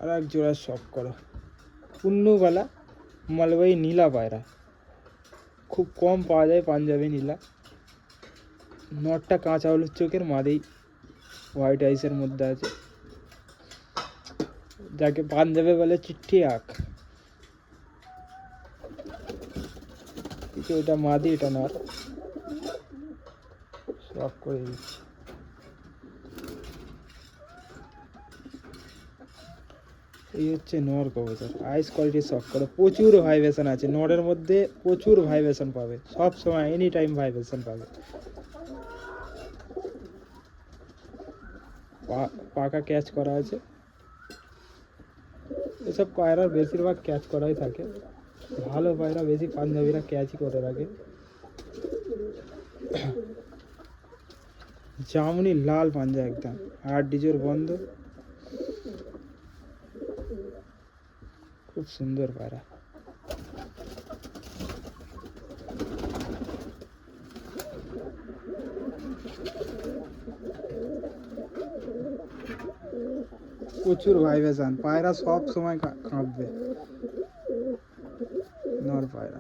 আর এক জোড়া শখ করো, পুন্নুবালা মালবাহী নীলা পায়রা, খুব কম পাওয়া যায় পাঞ্জাবি নীলা। নটটা কাঁচা হলুদ চোখের, মাদেই হোয়াইট আইসের মধ্যে আছে, যাকে পাঞ্জাবে বলে চিঠ্ঠি আঁখ। কিছু এটা মাদি, এটা নর, শখ করে দিচ্ছি। এই হচ্ছে নর কবুতর, আইস কোয়ালিটি শখ করো, প্রচুর ভাইব্রেশন আছে নরের মধ্যে, প্রচুর ভাইব্রেশন পাবে সব সময়, এনি টাইম ভাইব্রেশন পাবে। পাকা ক্যাচ করা আছে, এসব পায়রার বেশিরভাগ ক্যাচ করাই থাকে, ভালো পায়রা বেশি পাঞ্জাবিরা ক্যাচই করে রাখে। জামুনি লাল পাঞ্জা একদম, 8 ডিজোর বন্ধ, খুব সুন্দর পায়রা। প্রচুর ভাইব্রেশন, পায়রা সব সময় কাঁপবে, নর পায়রা।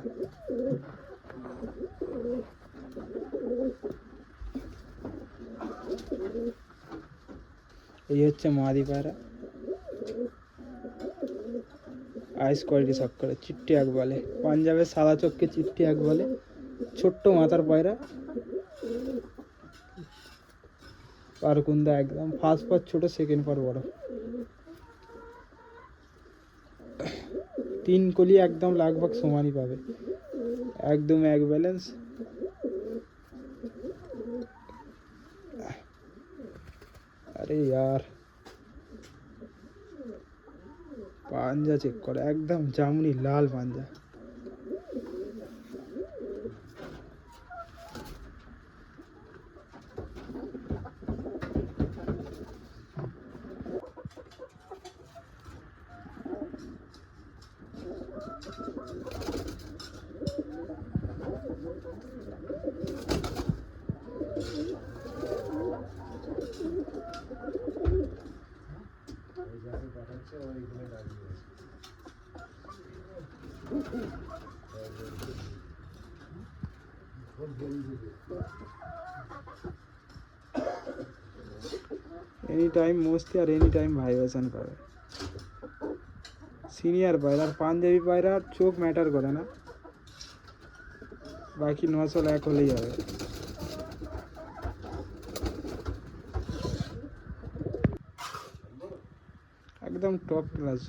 এই হচ্ছে মাদি পায়রা, আইস কোয়ালিটি সব করে, চিট্টি আঁখ বলে, পাঞ্জাবের সাদা চোখকে চিট্টি আঁখ বলে, ছোট্ট মাথার পায়রা, পারকুন্দা একদম, ফার্স্ট পর ছোট, সেকেন্ড পর বড়, 3 কলি একদম লাগভাগ সমানই পাবে, একদম এক ব্যালেন্স। আরে यार পাঞ্জা চেক করে, একদম জামুনি লাল পাঞ্জা। এনি টাইম মস্তি আর এনি টাইম ভাইব্রেশন পাবে। সিনিয়র পায়রা, আর পাঞ্জাবি পায়রার চোখ ম্যাটার করে না, বাকি 900 লাখ হলেই হবে। একদম টপ ক্লাস।